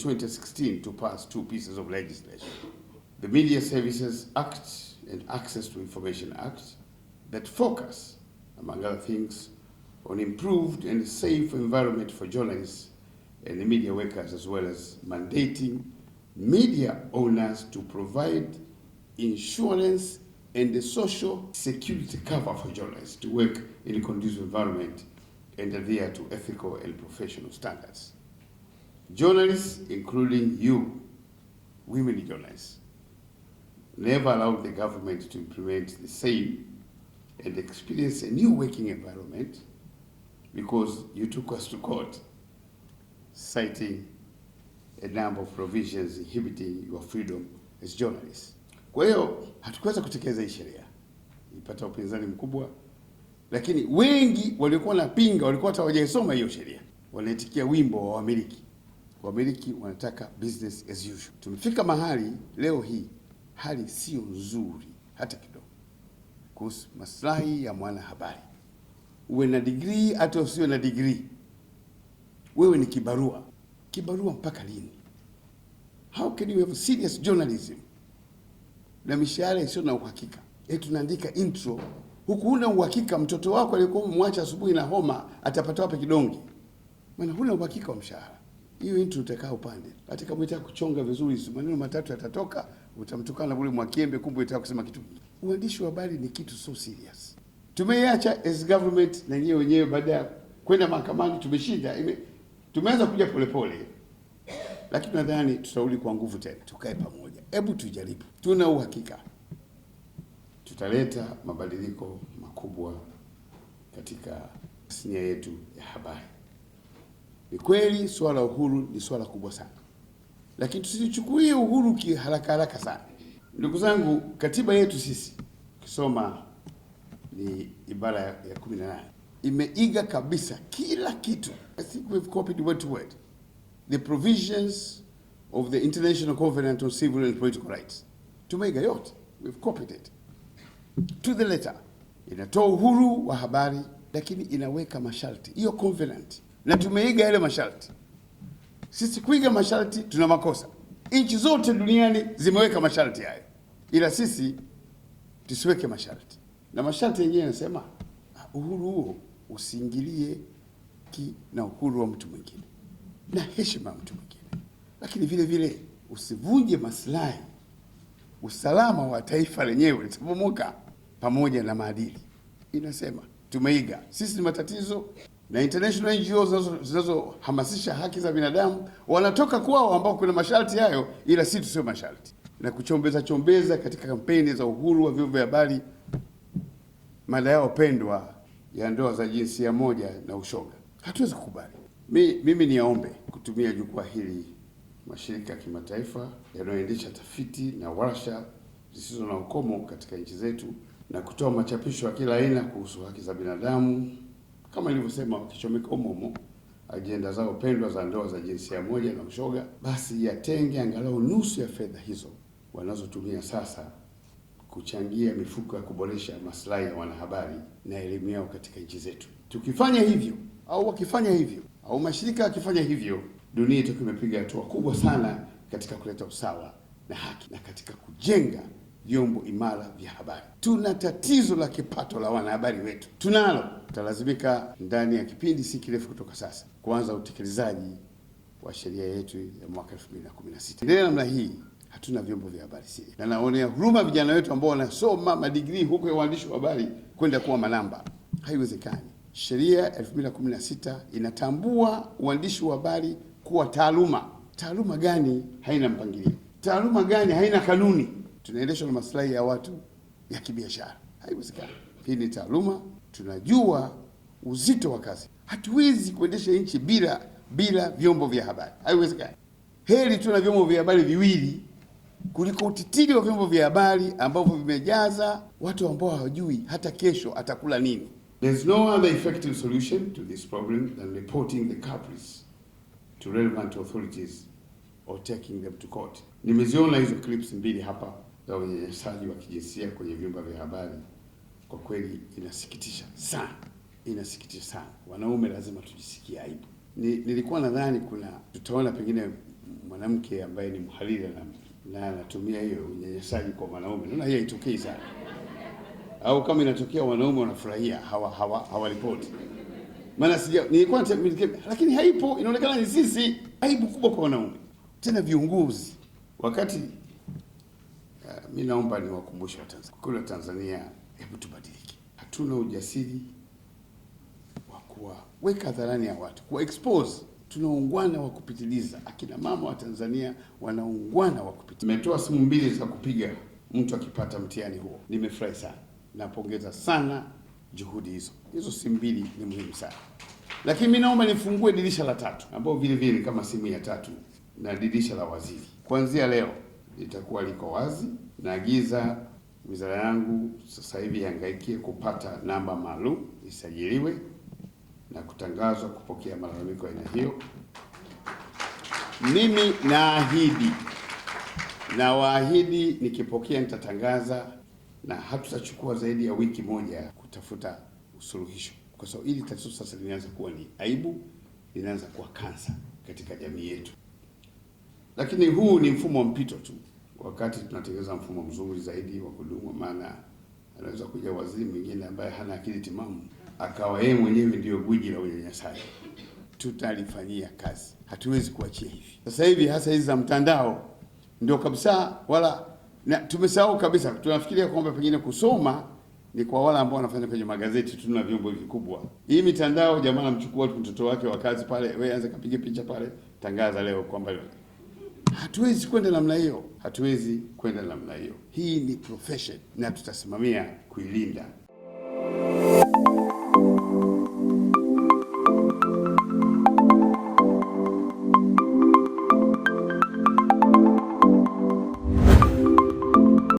2016 to pass two pieces of legislation: the Media Services Act and Access to Information Act, that focus, among other things, on improved and safe environment for journalists and the media workers, as well as mandating media owners to provide insurance and the social security cover for journalists to work in a conducive environment and adhere to ethical and professional standards. Journalists, including you, women journalists, never allowed the government to implement the same and experience a new working environment because you took us to court, citing a number of provisions inhibiting your freedom as journalists. Kwa hiyo hatukuweza kutekeleza hii sheria, ipata upinzani mkubwa, lakini wengi waliokuwa napinga walikuwa hata hawajaisoma hiyo sheria, wanaitikia wimbo wa wamiliki. Wamiliki wanataka business as usual. Tumefika mahali leo hii hali sio nzuri hata kidogo kuhusu maslahi ya mwanahabari. Uwe na degree hata usiwe na degree, wewe ni kibarua. Kibarua mpaka lini? How can you have serious journalism na mishahara isiyo na uhakika? Tunaandika intro huku huna uhakika mtoto wako aliyekuwa umemwacha asubuhi na homa atapata wapi kidonge, maana huna uhakika wa mshahara. Hiyo intro utakaa upande, hata kama unataka kuchonga vizuri maneno matatu yatatoka, utamtukana bure Mwakyembe, kumbe unataka kusema kitu. Uandishi wa habari ni kitu so serious. Tumeiacha as government, na nyewe wenyewe baada ya kwenda mahakamani tumeshinda, tumeanza kuja polepole, lakini nadhani tutarudi kwa nguvu tena. Tukae pamoja, hebu tujaribu. Tuna uhakika tutaleta mabadiliko makubwa katika tasnia yetu ya habari. Ni kweli swala uhuru ni swala kubwa sana, lakini tusichukulie uhuru kiharaka haraka sana. Ndugu zangu, katiba yetu sisi kisoma ni ibara ya 18 imeiga kabisa kila kitu. I think we've copied word to word the provisions of the International Covenant on Civil and Political Rights. Tumeiga yote, we've copied it to the letter. Inatoa uhuru wa habari, lakini inaweka masharti, hiyo covenant, na tumeiga yale masharti. Sisi kuiga masharti tuna makosa. Nchi zote duniani zimeweka masharti hayo, ila sisi tusiweke masharti. Na masharti yenyewe yanasema uhuru huo usiingilie na uhuru wa mtu mwingine na heshima ya mtu mwingine, lakini vile vile usivunje maslahi, usalama wa taifa lenyewe litabomoka, pamoja na maadili. Inasema tumeiga. Sisi ni matatizo, na international NGOs zinazohamasisha haki za binadamu wanatoka kwao ambao kuna masharti hayo, ila sisi tusio masharti, na chombeza katika kampeni za uhuru wa vyombo vya habari mada yao pendwa ya ndoa za jinsia moja na ushoga. Hatuwezi kukubali. Mimi niombe kutumia jukwaa hili mashirika ya kimataifa yanayoendesha tafiti na warsha zisizo na ukomo katika nchi zetu na kutoa machapisho ya kila aina kuhusu haki za binadamu, kama nilivyosema, wakichomeka umomo ajenda zao pendwa za ndoa za jinsia moja na ushoga, basi yatenge angalau nusu ya fedha hizo wanazotumia sasa kuchangia mifuko ya kuboresha maslahi ya wanahabari na elimu yao katika nchi zetu. Tukifanya hivyo, au wakifanya hivyo, au mashirika yakifanya hivyo, dunia itakuwa imepiga hatua kubwa sana katika kuleta usawa na haki na katika kujenga vyombo imara vya habari. Tuna tatizo la kipato la wanahabari wetu, tunalo. Tutalazimika ndani ya kipindi si kirefu kutoka sasa kuanza utekelezaji wa sheria yetu ya mwaka 2016. Ndio namna hii hatuna vyombo vya habari sisi, na naonea huruma vijana wetu ambao wanasoma madigrii huko ya uandishi wa habari kwenda kuwa manamba. Haiwezekani. Sheria 2016 inatambua uandishi wa habari kuwa taaluma. Taaluma gani haina mpangilio? Taaluma gani haina kanuni? Tunaendeshwa na maslahi ya watu ya kibiashara. Haiwezekani. Hii ni taaluma, tunajua uzito wa kazi. Hatuwezi kuendesha nchi bila vyombo vya habari. Haiwezekani. Heri tuna vyombo vya habari viwili kuliko utitiri wa vyombo vya habari ambavyo vimejaza watu ambao hawajui hata kesho atakula nini. There's no other effective solution to this problem than reporting the culprits to relevant authorities or taking them to court. Nimeziona hizo clips mbili hapa za unyanyasaji wa kijinsia kwenye vyombo vya habari. Kwa kweli inasikitisha sana. Inasikitisha sana. Wanaume lazima tujisikie aibu. Nilikuwa nadhani tutaona pengine mwanamke ambaye ni mhariri na anatumia hiyo unyanyasaji kwa wanaume, naona hiyo haitokei sana. Au kama inatokea wanaume wanafurahia, hawalipoti. Maana nilikuwa lakini haipo, inaonekana ni sisi. Aibu kubwa kwa wanaume, tena viongozi. Wakati mimi naomba niwakumbushe Watanzania, kule Tanzania, hebu tubadilike. Hatuna ujasiri wa kuweka hadharani ya watu, kuwa expose. Tunaungwana wa kupitiliza. Akina mama wa Tanzania wanaungwana wa kupitiliza. Nimetoa simu 2 za kupiga mtu akipata mtihani huo. Nimefurahi sana. Napongeza sana juhudi hizo. Hizo simu 2 ni muhimu sana. Lakini mimi naomba nifungue dirisha la 3, ambao vile vile kama simu ya 3, na dirisha la waziri. Kuanzia leo litakuwa liko wazi. Naagiza wizara yangu sasa hivi ihangaikie kupata namba maalum, isajiliwe na kutangazwa kupokea malalamiko ya aina hiyo. Mimi nawaahidi nikipokea nitatangaza, na hatutachukua zaidi ya wiki moja kutafuta usuluhisho, kwa sababu hili tatizo sasa linaanza kuwa ni aibu, linaanza kuwa kansa katika jamii yetu. Lakini huu ni mfumo wa mpito tu, wakati tunatengeneza mfumo mzuri zaidi wa kudumu. Maana anaweza kuja waziri mwingine ambaye hana akili timamu akawa yeye mwenyewe ndio gwiji la unyanyasaji. Tutalifanyia kazi, hatuwezi kuachia hivi. Sasa hivi hasa hizi za mtandao ndio kabisa, wala tumesahau kabisa. Tunafikiria kwamba pengine kusoma ni kwa wale ambao wanafanya kwenye magazeti, tuna vyombo vikubwa. Hii mitandao, jamaa anamchukua mtoto wake wa kazi pale, wewe anza kapige picha pale, tangaza leo kwamba. Hatuwezi kwenda namna hiyo, hatuwezi kwenda namna hiyo. Hii ni profession na tutasimamia kuilinda.